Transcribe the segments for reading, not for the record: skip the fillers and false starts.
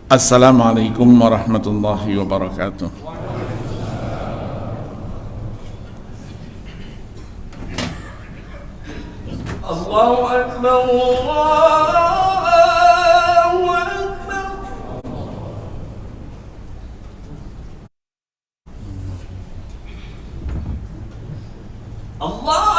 Assalamualaikum warahmatullahi wabarakatuh. Allahu Akbar, Allahu Akbar. Allahu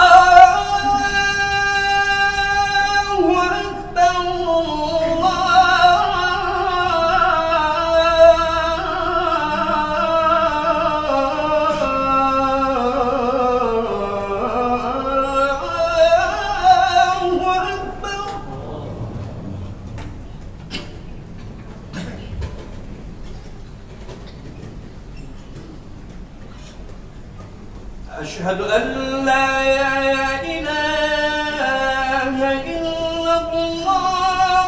أشهد أن لا إله إلا الله.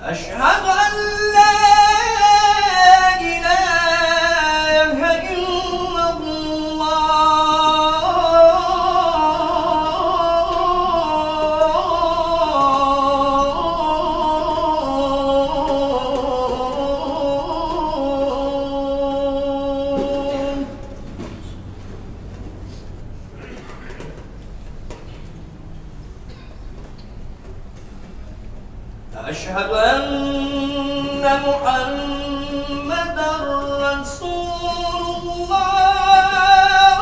أشهد أن لا أشهد أن محمدًا رسول الله.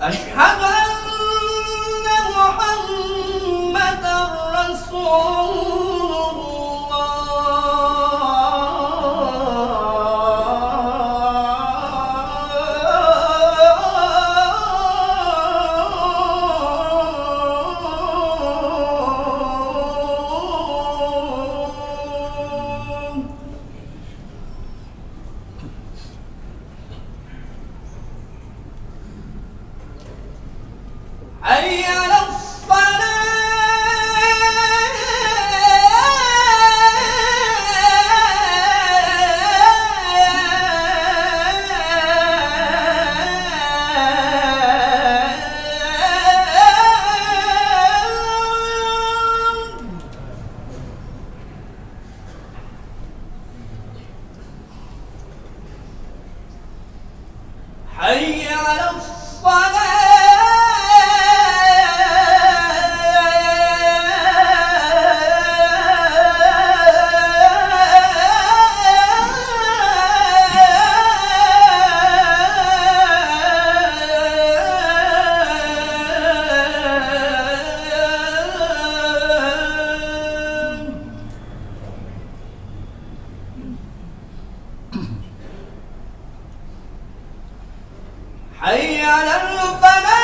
أشهد أن محمدًا رسول حي على حي على الصلاة. حي على الفلاح.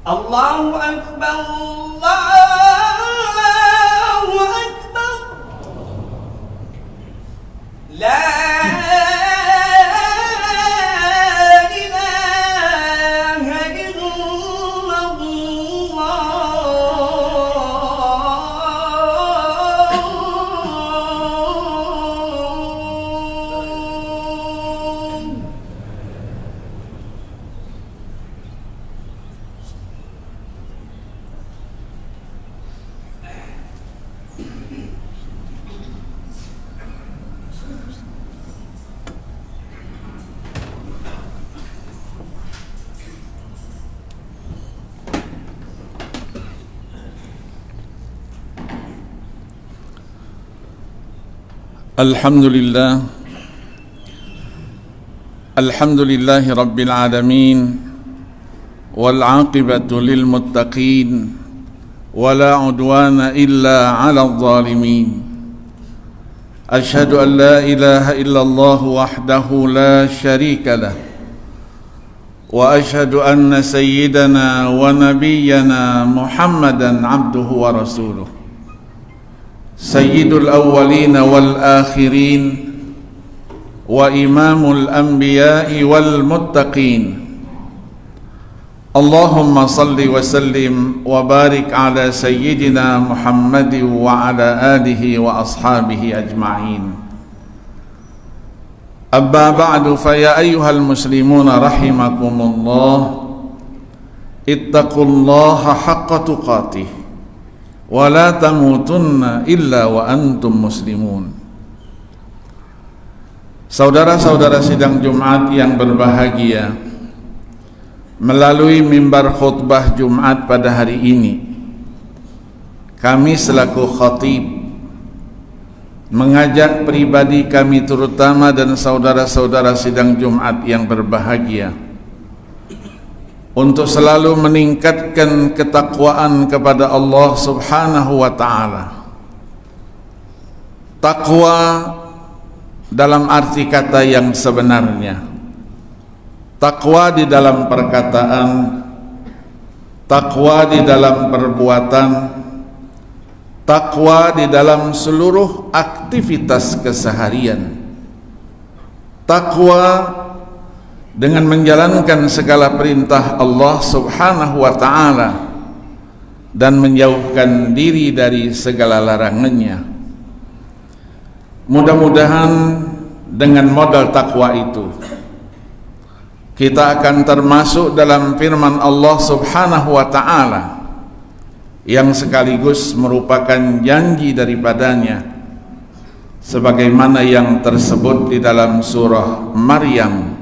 Allahu Akbar, Allahu Akbar. La ilaha illallah. Alhamdulillah Rabbil Alamin wal aqibatu lil muttaqin wala udwana illa 'alal zalimin. Asyhadu an la ilaha illallah wahdahu la syarika lah wa asyhadu anna sayyidana wa nabiyyana Muhammadan abduhu wa rasuluh sayyidul awwalin wal akhirin wa imamul anbiya'i wal muttaqin. Allahumma salli wa sallim wa barik ala sayyidina Muhammad wa ala alihi wa ashabihi ajma'in. Amma ba'du, fa ya ayyuhal muslimuna rahimakumullah, ittaqullaha haqqa tuqatih wa la tamutunna illa wa antum muslimun. Saudara-saudara sidang Jumat yang berbahagia, melalui mimbar khutbah Jumat pada hari ini, kami selaku khatib mengajak pribadi kami terutama dan saudara-saudara sidang Jumat yang berbahagia untuk selalu meningkatkan ketakwaan kepada Allah Subhanahu wa ta'ala. Takwa dalam arti kata yang sebenarnya, takwa di dalam perkataan, takwa di dalam perbuatan, takwa di dalam seluruh aktivitas keseharian, takwa dengan menjalankan segala perintah Allah Subhanahu wa ta'ala dan menjauhkan diri dari segala larangannya. Mudah-mudahan dengan modal takwa itu kita akan termasuk dalam firman Allah Subhanahu wa ta'ala yang sekaligus merupakan janji daripadanya, sebagaimana yang tersebut di dalam surah Maryam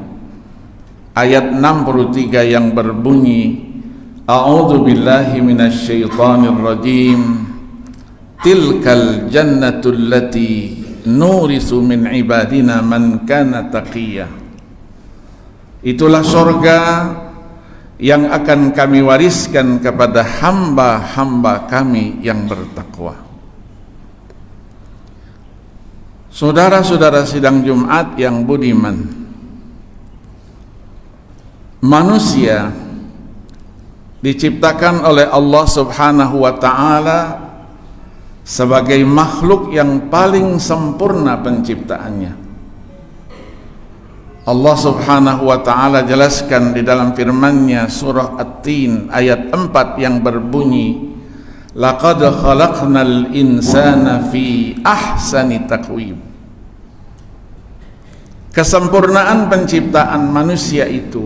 ayat 63 yang berbunyi, A'udzu billahi minasy syaithanir rajim, tilkal jannatul lati nurisu min ibadina man kana taqiyya. Itulah surga yang akan kami wariskan kepada hamba-hamba kami yang bertakwa. Saudara-saudara sidang Jumat yang budiman, manusia diciptakan oleh Allah Subhanahu wa ta'ala sebagai makhluk yang paling sempurna penciptaannya. Allah Subhanahu wa ta'ala jelaskan di dalam firman-Nya surah At-Tin ayat 4 yang berbunyi, laqad khalaqnal insana fi ahsani taqwim. Kesempurnaan penciptaan manusia itu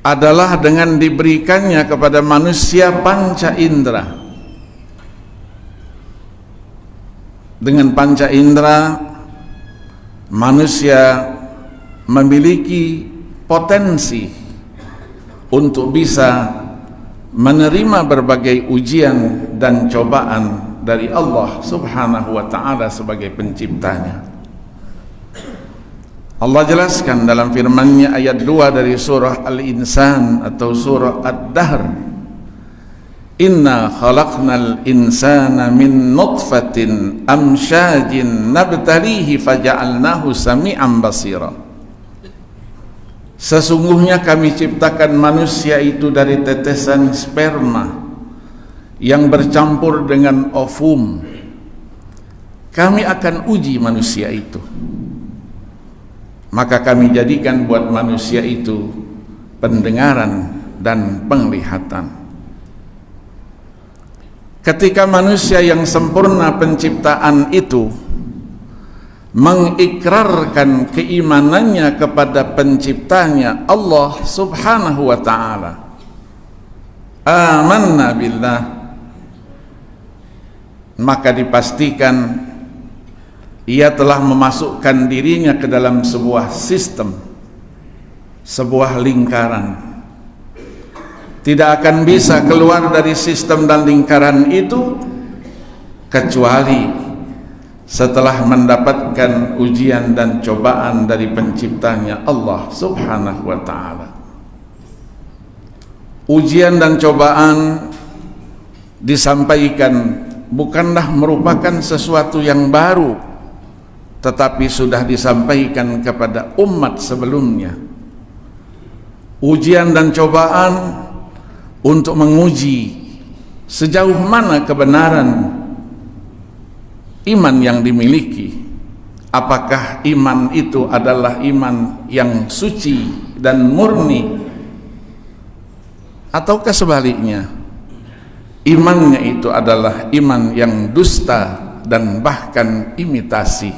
adalah dengan diberikannya kepada manusia panca indera. Dengan panca indera, manusia memiliki potensi untuk bisa menerima berbagai ujian dan cobaan dari Allah Subhanahu wa ta'ala sebagai penciptanya. Allah jelaskan dalam firman-Nya ayat 2 dari surah Al-Insan atau surah Ad-Dahr, inna khalaqnal insana min nutfatin amsyajin nabtalihi faja'alnahu sami'an basira. Sesungguhnya kami ciptakan manusia itu dari tetesan sperma yang bercampur dengan ovum. Kami akan uji manusia itu, maka kami jadikan buat manusia itu pendengaran dan penglihatan. Ketika manusia yang sempurna penciptaan itu mengikrarkan keimanannya kepada penciptanya Allah Subhanahu wa ta'ala, amanna billah, maka dipastikan ia telah memasukkan dirinya ke dalam sebuah sistem, sebuah lingkaran. Tidak akan bisa keluar dari sistem dan lingkaran itu kecuali setelah mendapatkan ujian dan cobaan dari penciptanya Allah Subhanahu wa ta'ala. Ujian dan cobaan disampaikan bukanlah merupakan sesuatu yang baru, tetapi sudah disampaikan kepada umat sebelumnya. Ujian dan cobaan untuk menguji sejauh mana kebenaran iman yang dimiliki. Apakah iman itu adalah iman yang suci dan murni, ataukah sebaliknya, imannya itu adalah iman yang dusta dan bahkan imitasi.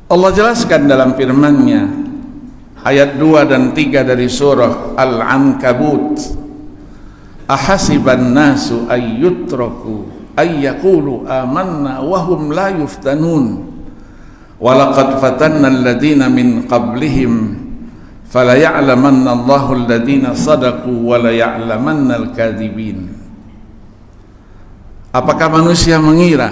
Allah jelaskan dalam firman-Nya ayat 2 dan 3 dari surah Al-Ankabut, ahasiban nasu ayyutraku ayyaqulu amanna wahum la yuftanun walaqad fatanna alladhina min qablihim fala ya'lamanna Allahu alladhina sadaqu wa la ya'lamanna al-kadhibin. Apakah manusia mengira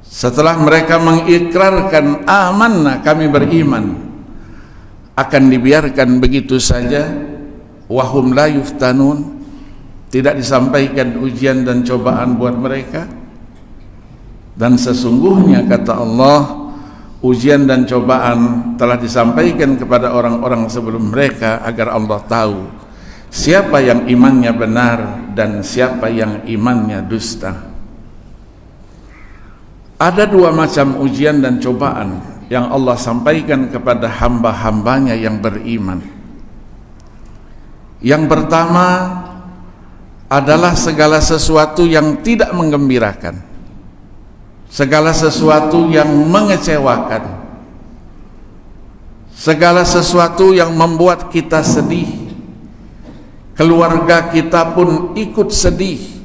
setelah mereka mengikrarkan amanna, kami beriman, akan dibiarkan begitu saja? Wahum la yuftanun, tidak disampaikan ujian dan cobaan buat mereka. Dan sesungguhnya kata Allah, ujian dan cobaan telah disampaikan kepada orang-orang sebelum mereka agar Allah tahu siapa yang imannya benar dan siapa yang imannya dusta. Ada dua macam ujian dan cobaan yang Allah sampaikan kepada hamba-hambanya yang beriman. Yang pertama adalah segala sesuatu yang tidak menggembirakan, segala sesuatu yang mengecewakan, segala sesuatu yang membuat kita sedih, keluarga kita pun ikut sedih,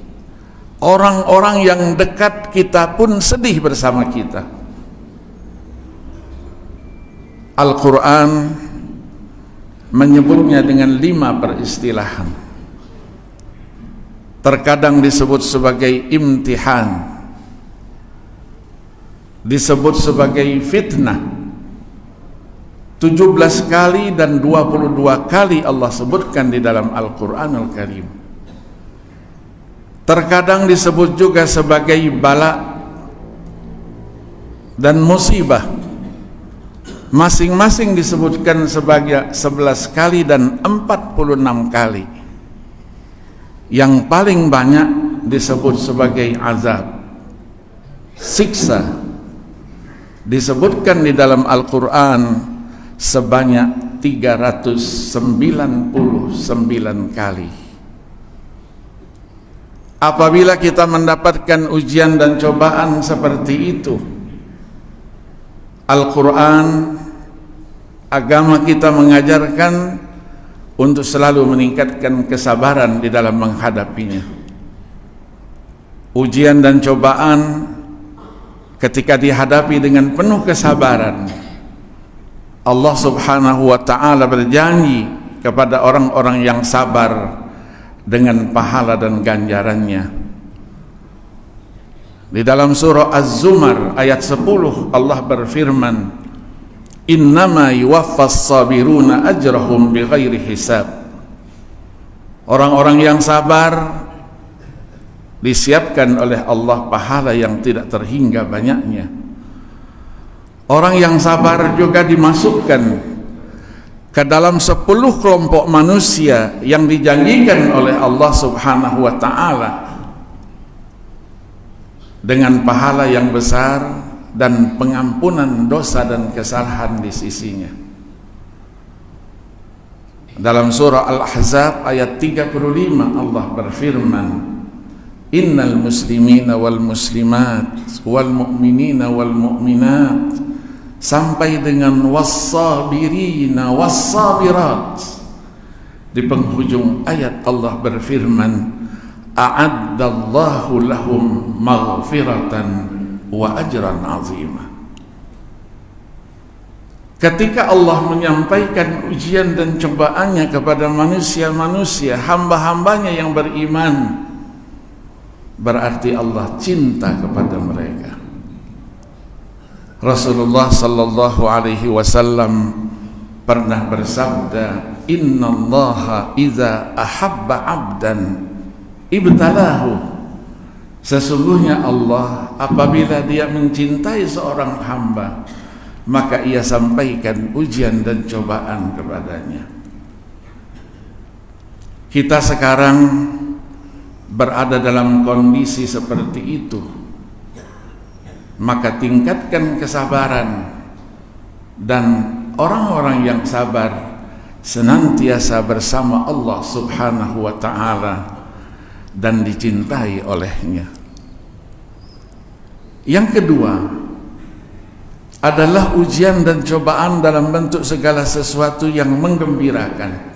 orang-orang yang dekat kita pun sedih bersama kita. Al-Quran menyebutnya dengan 5 peristilahan. Terkadang disebut sebagai imtihan, disebut sebagai fitnah. 17 kali dan 22 kali Allah sebutkan di dalam Al-Quranul Karim. Terkadang disebut juga sebagai bala dan musibah. Masing-masing disebutkan sebagai 11 kali dan 46 kali. Yang paling banyak disebut sebagai azab, siksa, disebutkan di dalam Al-Quran sebanyak 399 kali. Apabila kita mendapatkan ujian dan cobaan seperti itu, Al-Quran, agama kita mengajarkan untuk selalu meningkatkan kesabaran di dalam menghadapinya. Ujian dan cobaan ketika dihadapi dengan penuh kesabaran, Allah Subhanahu wa ta'ala berjanji kepada orang-orang yang sabar dengan pahala dan ganjarannya. Di dalam surah Az-Zumar ayat 10 Allah berfirman, innama yuwaffas sabiruna ajrahum bighairi hisab. Orang-orang yang sabar disiapkan oleh Allah pahala yang tidak terhingga banyaknya. Orang yang sabar juga dimasukkan ke dalam 10 kelompok manusia yang dijanjikan oleh Allah Subhanahu wa ta'ala dengan pahala yang besar dan pengampunan dosa dan kesalahan di sisinya. Dalam surah Al-Ahzab ayat 35 Allah berfirman, innal muslimina wal muslimat wal mu'minina wal mu'minat, sampai dengan was-sabirina was-sabirat. Di penghujung ayat Allah berfirman, a'addallahu lahum maghfiratan wa ajran azimah. Ketika Allah menyampaikan ujian dan cobaannya kepada manusia-manusia, hamba-hambanya yang beriman, berarti Allah cinta kepada mereka. Rasulullah sallallahu alaihi wasallam pernah bersabda, "Innallaha idza ahabba 'abdan ibtalahu." Sesungguhnya Allah apabila Dia mencintai seorang hamba, maka Ia sampaikan ujian dan cobaan kepadanya. Kita sekarang berada dalam kondisi seperti itu, maka tingkatkan kesabaran, dan orang-orang yang sabar senantiasa bersama Allah Subhanahu wa ta'ala dan dicintai olehnya. Yang kedua adalah ujian dan cobaan dalam bentuk segala sesuatu yang menggembirakan,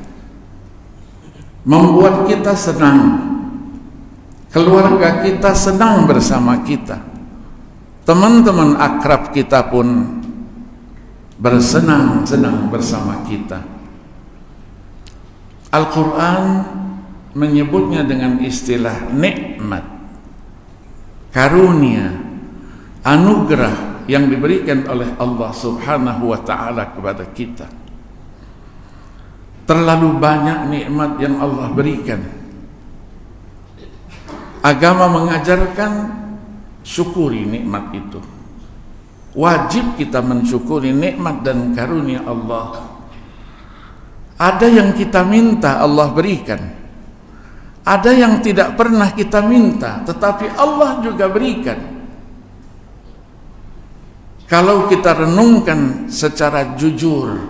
membuat kita senang, keluarga kita senang bersama kita, teman-teman akrab kita pun bersenang-senang bersama kita. Al-Quran menyebutnya dengan istilah nikmat, karunia, anugerah yang diberikan oleh Allah Subhanahu wa ta'ala kepada kita. Terlalu banyak nikmat yang Allah berikan. Agama mengajarkan syukuri nikmat itu. Wajib kita mensyukuri nikmat dan karunia Allah. Ada yang kita minta Allah berikan, ada yang tidak pernah kita minta tetapi Allah juga berikan. Kalau kita renungkan secara jujur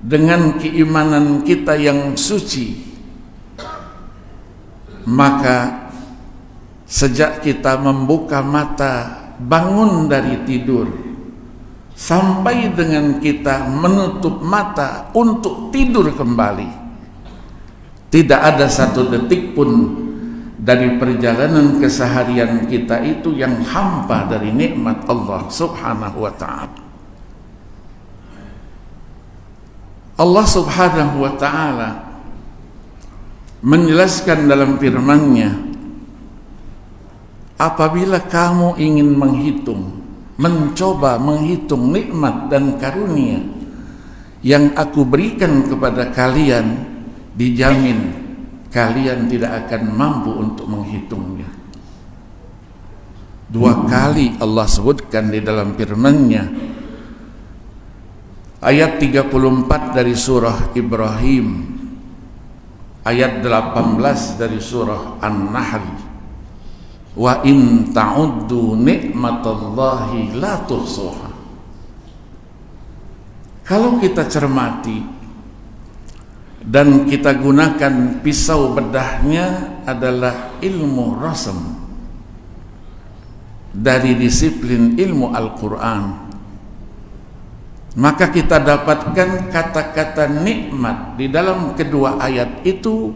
dengan keimanan kita yang suci, maka sejak kita membuka mata, bangun dari tidur, sampai dengan kita menutup mata untuk tidur kembali, tidak ada satu detik pun dari perjalanan keseharian kita itu yang hampa dari nikmat Allah Subhanahu wa ta'ala. Allah Subhanahu wa ta'ala menjelaskan dalam firman-Nya, apabila kamu ingin mencoba menghitung nikmat dan karunia yang aku berikan kepada kalian, dijamin kalian tidak akan mampu untuk menghitungnya. 2 kali Allah sebutkan di dalam firman-Nya. Ayat 34 dari surah Ibrahim, ayat 18 dari surah An-Nahl, wa in ta'uddu ni'matallahi la tuhsuha. Kalau kita cermati dan kita gunakan pisau bedahnya adalah ilmu rasm dari disiplin ilmu Al-Quran, maka kita dapatkan kata-kata nikmat di dalam kedua ayat itu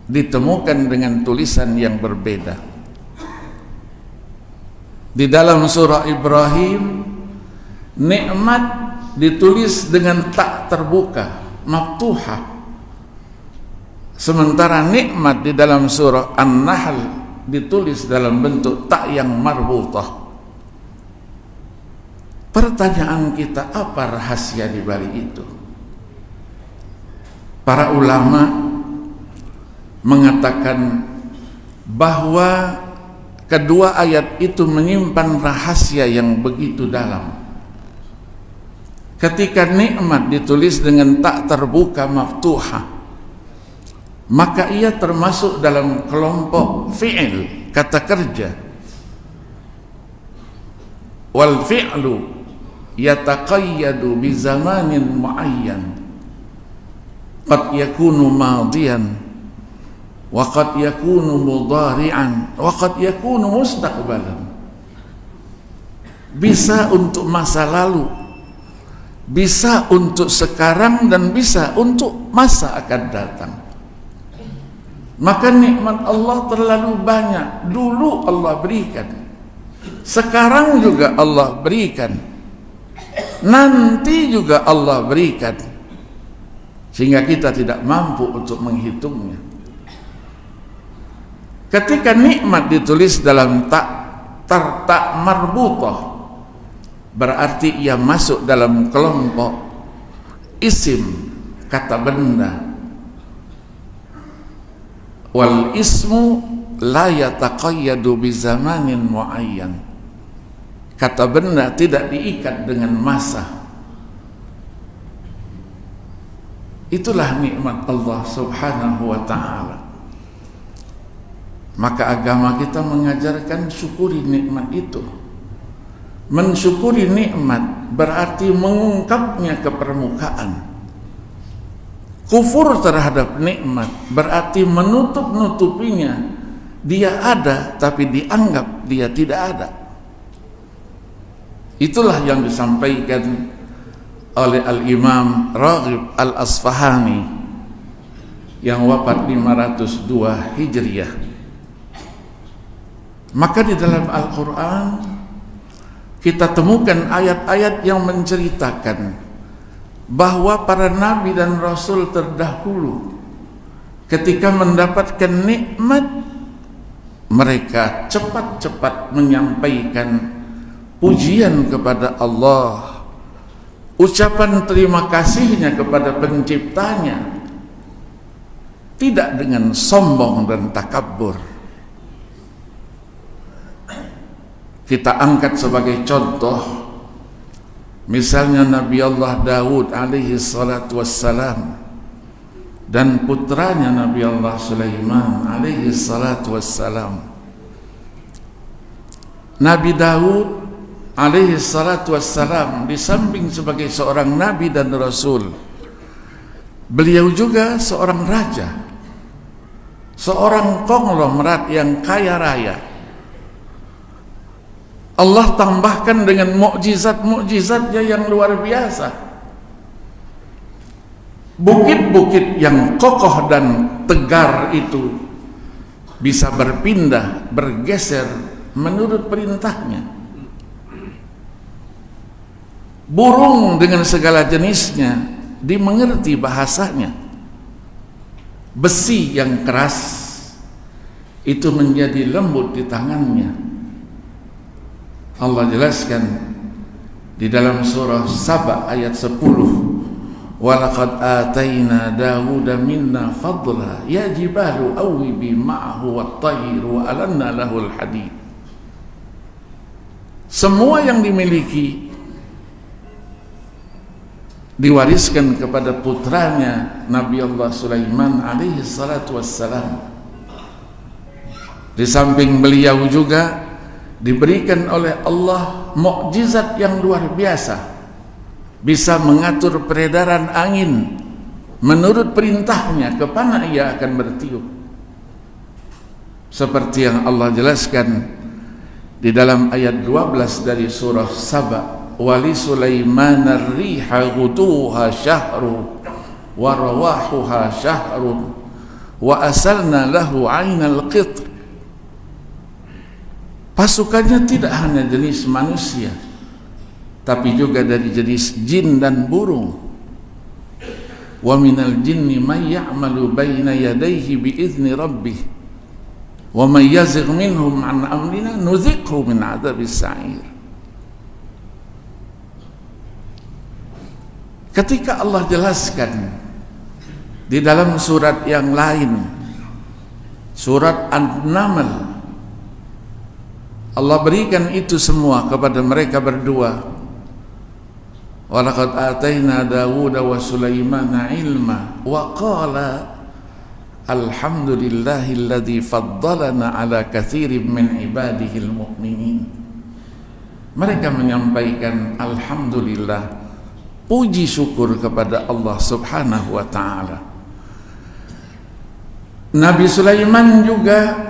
ditemukan dengan tulisan yang berbeda. Di dalam surah Ibrahim, nikmat ditulis dengan tak terbuka, maftuhah. Sementara nikmat di dalam surah An-Nahl ditulis dalam bentuk tak yang marbutah. Pertanyaan kita, apa rahasia di balik itu? Para ulama mengatakan bahwa kedua ayat itu menyimpan rahasia yang begitu dalam. Ketika nikmat ditulis dengan tak terbuka, maftuhah, maka ia termasuk dalam kelompok fi'il, kata kerja. Wal fi'lu yataqayyadu bi zamanin muayyan, qad yakunu madiyan wa qad yakunu mudhari'an wa qad yakunu mustaqbalan. Bisa untuk masa lalu, bisa untuk sekarang, dan bisa untuk masa akan datang. Maka nikmat Allah terlalu banyak. Dulu Allah berikan, sekarang juga Allah berikan, nanti juga Allah berikan, sehingga kita tidak mampu untuk menghitungnya. Ketika nikmat ditulis dalam tak marbutah, berarti ia masuk dalam kelompok isim, kata benda. Wal ismu la yataqayyadu bi zamanin muayyan. Kata benda tidak diikat dengan masa. Itulah nikmat Allah Subhanahu wa ta'ala. Maka agama kita mengajarkan syukuri nikmat itu. Mensyukuri nikmat berarti mengungkapnya ke permukaan. Kufur terhadap nikmat berarti menutup-nutupinya. Dia ada tapi dianggap dia tidak ada. Itulah yang disampaikan oleh Al-Imam Raghib Al-Asfahani yang wafat 502 Hijriah. Maka di dalam Al-Quran kita temukan ayat-ayat yang menceritakan bahwa para nabi dan rasul terdahulu ketika mendapatkan nikmat, mereka cepat-cepat menyampaikan pujian kepada Allah, ucapan terima kasihnya kepada penciptanya, tidak dengan sombong dan takabur. Kita angkat sebagai contoh misalnya Nabi Allah Daud alaihi salatu wassalam dan putranya Nabi Allah Sulaiman alaihi salatu wassalam. Nabi Daud alaihi salatu wassalam di samping sebagai seorang nabi dan rasul, beliau juga seorang raja, seorang konglomerat yang kaya raya. Allah tambahkan dengan mukjizat-mukjizatnya yang luar biasa. Bukit-bukit yang kokoh dan tegar itu bisa berpindah, bergeser menurut perintahnya. Burung dengan segala jenisnya dimengerti bahasanya. Besi yang keras itu menjadi lembut di tangannya. Allah jelaskan di dalam surah Saba ayat 10, walaqad atayna Dawuda minna fadla ya jibalu awwibi ma'ahu wat-tayru wa alanna lahul hadid. Semua yang dimiliki diwariskan kepada putranya Nabi Allah Sulaiman alaihi salatu wassalam. Di samping beliau juga diberikan oleh Allah mukjizat yang luar biasa, bisa mengatur peredaran angin menurut perintahnya kemana ia akan bertiup, seperti yang Allah jelaskan di dalam ayat 12 dari surah Saba, wali Sulaiman ar-riha ghuduha syahru wa rawahuha syahrun wa asalna lahu 'ainal qitr. Pasukannya tidak hanya jenis manusia, tapi juga dari jenis jin dan burung. Wa minal jinni may ya'malu baina yadayhi bi idzni rabbih wa may yazigh minhum an amrina nuziqhu min 'adzabis sa'ir. Ketika Allah jelaskan di dalam surat yang lain, surat An-Naml, Allah berikan itu semua kepada mereka berdua. Walaqad atayna Dawuda wa Sulaimana ilma wa qala alhamdulillahilladzi faddalana ala katsirin min ibadihil mu'minin. Mereka menyampaikan alhamdulillah, puji syukur kepada Allah Subhanahu wa ta'ala. Nabi Sulaiman juga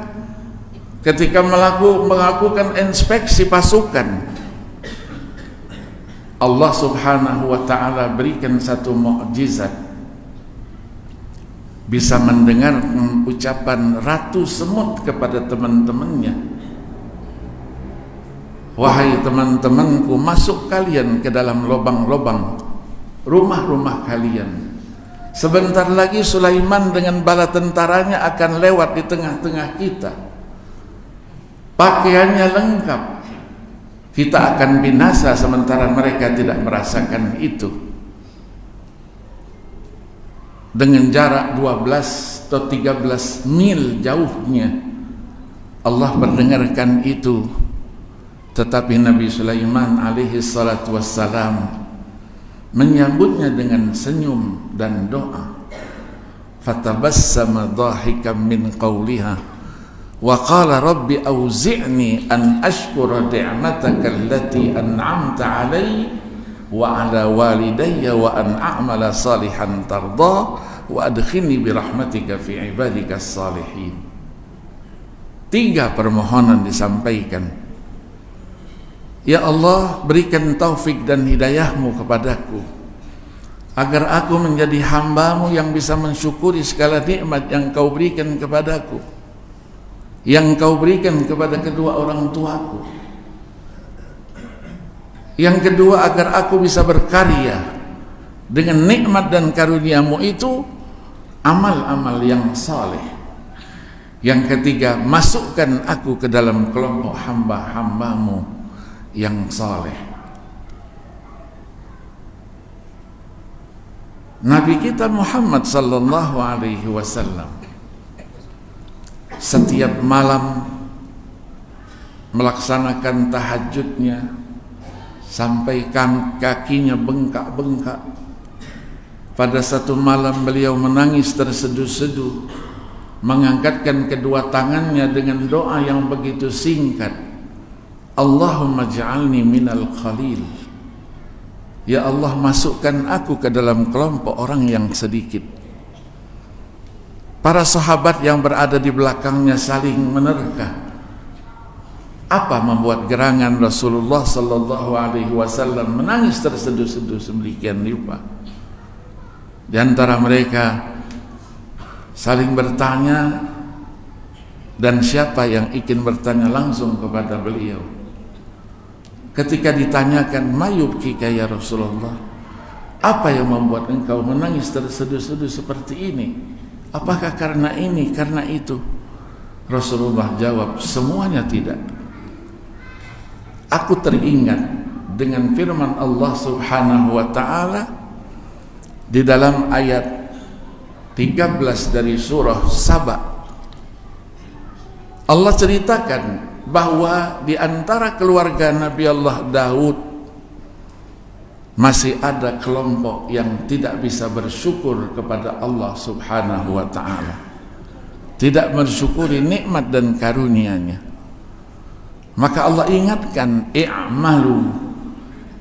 ketika melakukan inspeksi pasukan, Allah Subhanahu wa ta'ala berikan satu mukjizat, bisa mendengar ucapan Ratu Semut kepada teman-temannya, wahai teman-temanku, masuk kalian ke dalam lubang-lubang rumah-rumah kalian. Sebentar lagi Sulaiman dengan bala tentaranya akan lewat di tengah-tengah kita. pakaiannya lengkap, kita akan binasa sementara mereka tidak merasakan itu. Dengan jarak 12 atau 13 mil jauhnya Allah mendengarkan itu, tetapi Nabi Sulaiman alaihi salatu wassalam menyambutnya dengan senyum dan doa. Fatabassama dhahikan min qawliha wa qala rabbi auzi'ni an ashkura ni'mataka allati an'amta 'alayya wa 'ala walidayya wa an a'mala salihan tarda wa adkhilni bi rahmatika fi ibadikas salihin. 3 permohonan disampaikan. Ya Allah, berikan taufik dan hidayahmu kepadaku agar aku menjadi hamba-Mu yang bisa mensyukuri segala nikmat yang Kau berikan kepadaku, yang Kau berikan kepada kedua orang tuaku. Yang kedua, agar aku bisa berkarya dengan nikmat dan karunia-Mu itu amal-amal yang saleh. Yang ketiga, masukkan aku ke dalam kelompok hamba-hamba-Mu yang saleh. Nabi kita Muhammad sallallahu alaihi wasallam setiap malam melaksanakan tahajudnya sampai kakinya bengkak-bengkak. Pada satu malam beliau menangis terseduh-seduh, mengangkatkan kedua tangannya dengan doa yang begitu singkat, Allahumma ja'alni minal khalil. Ya Allah, masukkan aku ke dalam kelompok orang yang sedikit. Para sahabat yang berada di belakangnya saling menerka. Apa membuat gerangan Rasulullah sallallahu alaihi wasallam menangis terseduh-seduh sedemikian rupa? Di antara mereka saling bertanya, dan siapa yang ingin bertanya langsung kepada beliau. Ketika ditanyakan, mayubkika ya Rasulullah, apa yang membuat engkau menangis terseduh-seduh seperti ini? Apakah karena ini, karena itu? Rasulullah jawab, semuanya tidak. Aku teringat dengan firman Allah subhanahu wa ta'ala di dalam ayat 13 dari surah Saba. Allah ceritakan bahwa di antara keluarga Nabi Allah Daud masih ada kelompok yang tidak bisa bersyukur kepada Allah subhanahu wa ta'ala, tidak mensyukuri nikmat dan karunia-Nya. Maka Allah ingatkan, i'malu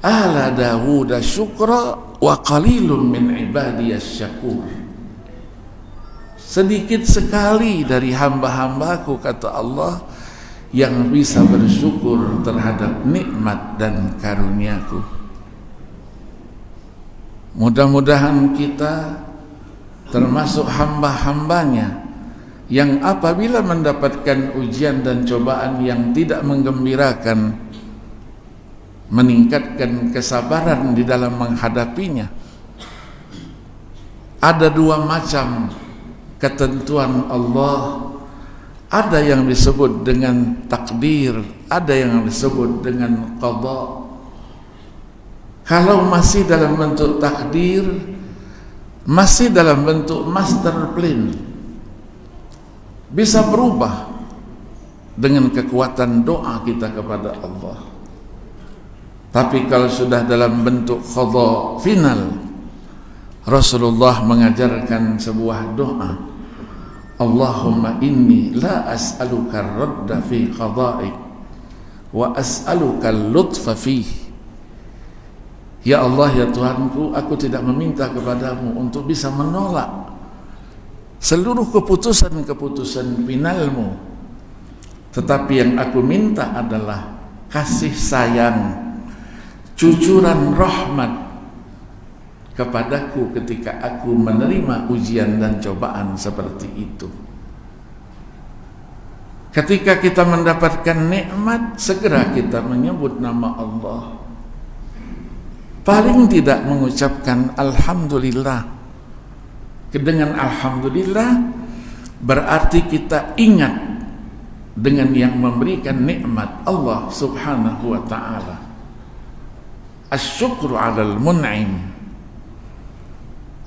ala Dawud syukra wa qalilun min ibadiyas syakur. Sedikit sekali dari hamba-hambaku, kata Allah, yang bisa bersyukur terhadap nikmat dan karuniaku. Mudah-mudahan kita termasuk hamba-hambanya yang apabila mendapatkan ujian dan cobaan yang tidak menggembirakan, meningkatkan kesabaran di dalam menghadapinya. Ada 2 macam ketentuan Allah. Ada yang disebut dengan takdir, ada yang disebut dengan qada. Kalau masih dalam bentuk takdir, masih dalam bentuk master plan, bisa berubah dengan kekuatan doa kita kepada Allah. Tapi kalau sudah dalam bentuk qada final, Rasulullah mengajarkan sebuah doa, Allahumma inni la as'aluka radda fi qada'ik wa as'aluka lutfa fih. Ya Allah, ya Tuhanku, aku tidak meminta kepadamu untuk bisa menolak seluruh keputusan-keputusan finalmu, tetapi yang aku minta adalah kasih sayang, cucuran rahmat kepadaku ketika aku menerima ujian dan cobaan seperti itu. Ketika kita mendapatkan nikmat, segera kita menyebut nama Allah. Paling tidak mengucapkan alhamdulillah. Dengan alhamdulillah berarti kita ingat dengan yang memberikan nikmat Allah subhanahu wa ta'ala. Asyukru 'alal mun'im.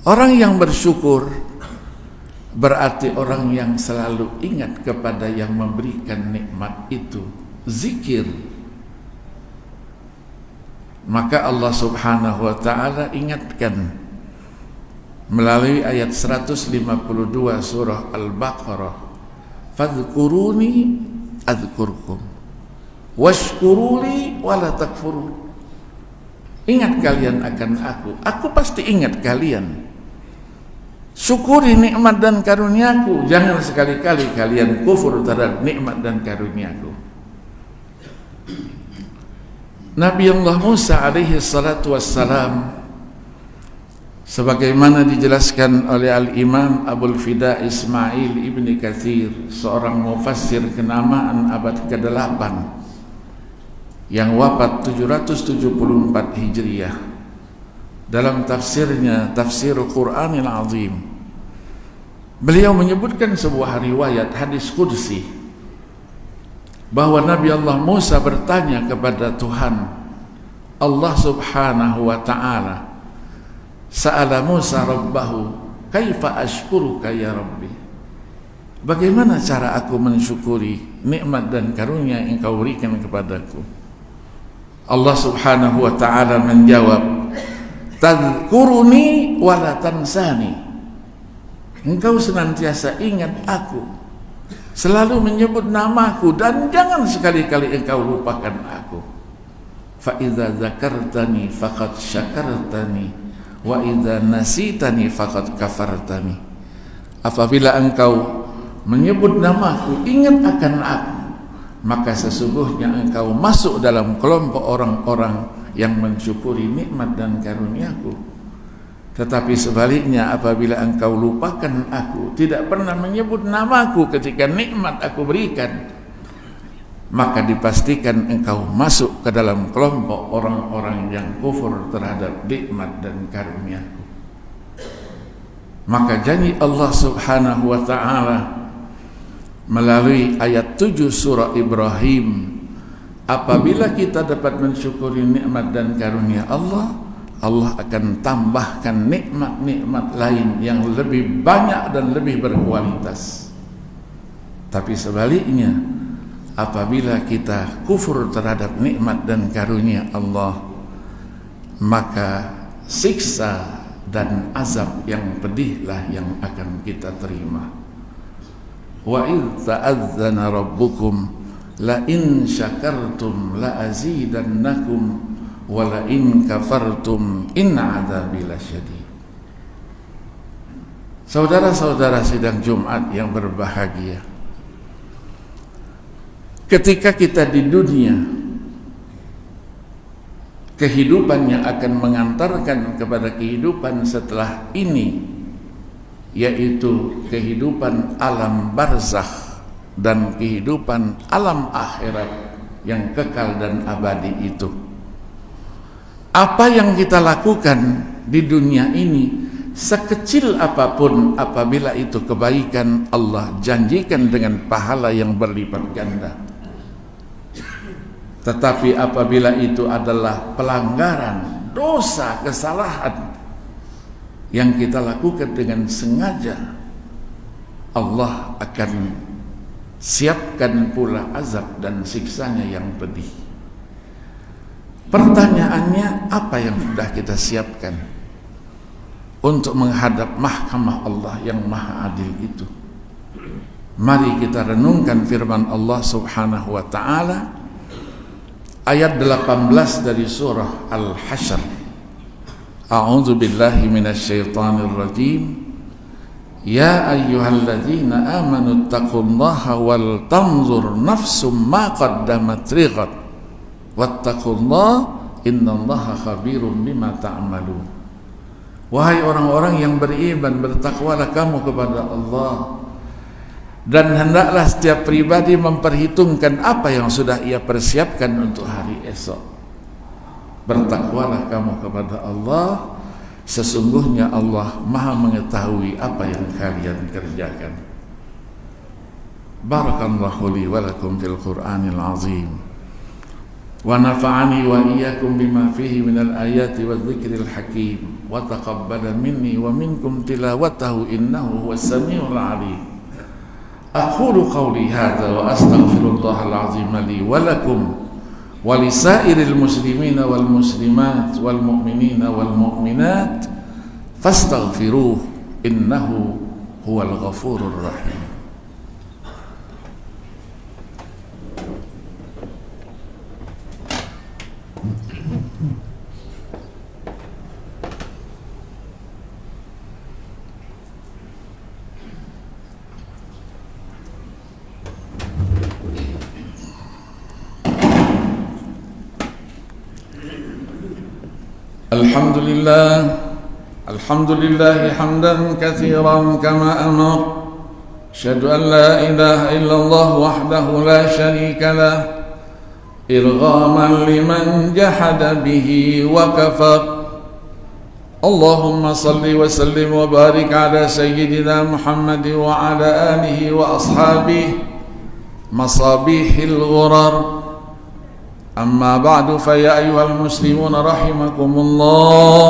Orang yang bersyukur berarti orang yang selalu ingat kepada yang memberikan nikmat itu. Zikir. Maka Allah subhanahu wa ta'ala ingatkan melalui ayat 152 surah Al-Baqarah, fadhkuruni adzkurkum washkuruli wala takfurun. Ingat kalian akan aku pasti ingat kalian. Syukuri nikmat dan karuniaku, jangan sekali-kali kalian kufur terhadap nikmat dan karuniaku. Nabi Allah Musa alaihi salatu wassalam, sebagaimana dijelaskan oleh Al-Imam Abul Fida Ismail Ibni Katsir, seorang mufassir kenamaan abad ke-8 yang wafat 774 Hijriah, dalam tafsirnya Tafsir Qur'anil Azim, beliau menyebutkan sebuah riwayat hadis qudsi bahwa Nabi Allah Musa bertanya kepada Tuhan Allah subhanahu wa ta'ala, sa'ala Musa rabbahu kaifa ashkuruka ya rabbi, bagaimana cara aku mensyukuri nikmat dan karunia yang engkau berikan kepadaku. Allah subhanahu wa ta'ala menjawab, tadhkuruni wala tansani, engkau senantiasa ingat aku, selalu menyebut namaku, dan jangan sekali-kali engkau lupakan aku. Fa idza dzakartani faqad syakartani wa idza nasitani faqad kafartani. Apabila engkau menyebut namaku, ingat akan aku, maka sesungguhnya engkau masuk dalam kelompok orang-orang yang mensyukuri nikmat dan karuniaku. Tetapi sebaliknya, apabila engkau lupakan aku, tidak pernah menyebut namaku ketika nikmat aku berikan, maka dipastikan engkau masuk ke dalam kelompok orang-orang yang kufur terhadap nikmat dan karuniaku. Maka janji Allah subhanahu wa ta'ala melalui ayat 7 surah Ibrahim, apabila kita dapat mensyukuri nikmat dan karunia Allah, Allah akan tambahkan nikmat-nikmat lain yang lebih banyak dan lebih berkualitas. Tapi sebaliknya, apabila kita kufur terhadap nikmat dan karunia Allah, maka siksa dan azab yang pedihlah yang akan kita terima. Wa idz ta'adzana rabbukum la in syakartum la azidannakum wa la in kafartum inna adzabi lasyadid. Saudara-saudara sidang Jumat yang berbahagia, ketika kita di dunia, kehidupan yang akan mengantarkan kepada kehidupan setelah ini, yaitu kehidupan alam barzakh dan kehidupan alam akhirat yang kekal dan abadi itu. Apa yang kita lakukan di dunia ini, sekecil apapun, apabila itu kebaikan, Allah janjikan dengan pahala yang berlipat ganda. Tetapi apabila itu adalah pelanggaran, dosa, kesalahan yang kita lakukan dengan sengaja, Allah akan siapkan pula azab dan siksanya yang pedih. Pertanyaannya, apa yang sudah kita siapkan untuk menghadap mahkamah Allah yang maha adil itu? Mari kita renungkan firman Allah subhanahu wa ta'ala, ayat 18 dari surah Al-Hasyr. A'udzu billahi minasyaitonir rajim. Ya ayyuhalladzina amanu taqullaha wal tanzur nafsum ma qaddamat lighad wattaqullaha innallaha khabirum bima ta'malun. Wahai orang-orang yang beriman, bertakwalah kamu kepada Allah, dan hendaklah setiap pribadi memperhitungkan apa yang sudah ia persiapkan untuk hari esok. Bertakwalah kamu kepada Allah, sesungguhnya Allah maha mengetahui apa yang kalian kerjakan. Barakallahu li wa lakum fil Qur'anil azim wa nafa'ani wa iyyakum bima fihi minal ayati wa dzikril hakim wa taqabbala minni wa minkum tilawatahu innahu huwas samiul alim. Aqulu qawli hadza wa astaghfirullahal azim li wa lakum wa lisairil muslimina wal muslimat wal mu'minina wal mu'minat fastaghfiruhu innahu huwal ghafurur rahim. Alhamdulillah hamdan katsiran kama amar. Asyhadu an la ilaha illallah wahdahu la syarika lah irghaman liman jahada bihi wa kafar. Allahumma salli wa sallim wa barik ala sayyidina Muhammad wa ala alihi wa ashabihi masabihil ghurar. Amma ba'du fa ya ayyuhal muslimun rahimakumullah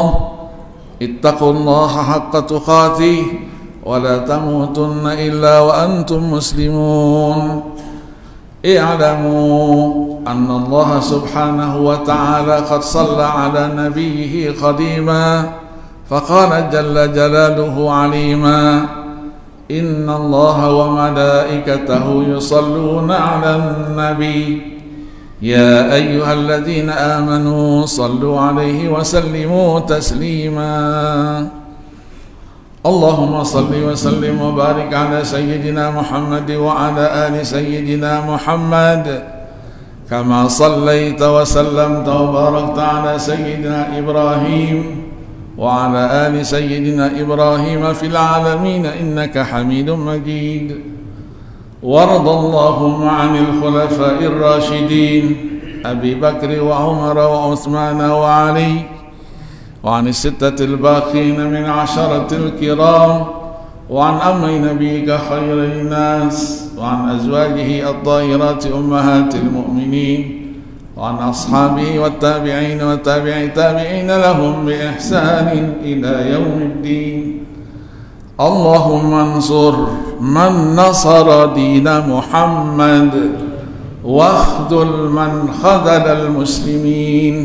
ittaqullaha haqqa tuqatih wa la tamutunna illa wa antum muslimun. I'lamu anna Allah subhanahu wa ta'ala qad shalla ala nabiyhi qadima faqala jalla jalaluhu alima inna Allah wa malaikatahu yusalluna ala nabi يا أيها الذين آمنوا صلوا عليه وسلموا تسليما. اللهم صل وسلم وبارك على سيدنا محمد وعلى آل سيدنا محمد كما صليت وسلمت وباركت على سيدنا إبراهيم وعلى آل سيدنا إبراهيم في العالمين إنك حميد مجيد. وارض اللهم عن الخلفاء الراشدين أبي بكر وعمر وعثمان وعلي وعن الستة الباقين من عشرة الكرام وعن أمي نبيك خير الناس وعن أزواجه الطاهرات أمهات المؤمنين وعن أصحابه والتابعين والتابعي تابعين لهم بإحسان إلى يوم الدين. اللهم انصر من نصر دين محمد واخذل من خذل المسلمين.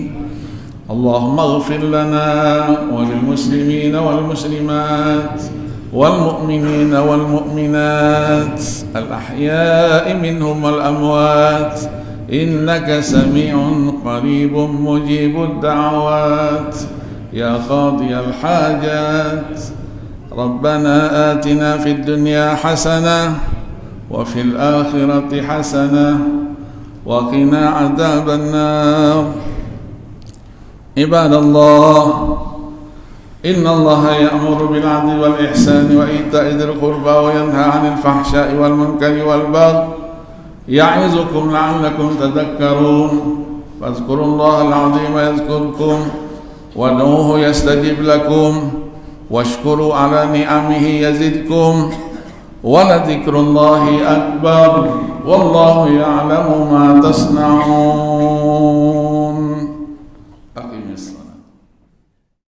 اللهم اغفر لنا وللمسلمين والمسلمات والمؤمنين والمؤمنات الأحياء منهم والأموات إنك سميع قريب مجيب الدعوات يا قاضي الحاجات. ربنا آتنا في الدنيا حسنة وفي الآخرة حسنة وقنا عذاب النار. عباد الله إن الله يأمر بالعدل والإحسان وإيتاء ذي القربى وينهى عن الفحشاء والمنكر والبغي يعظكم لعلكم تذكرون. فاذكروا الله العظيم يذكركم وادعوه يستجب لكم واشكروا على نعمه يزدكم ولذكر الله أكبر والله يعلم ما تصنعون.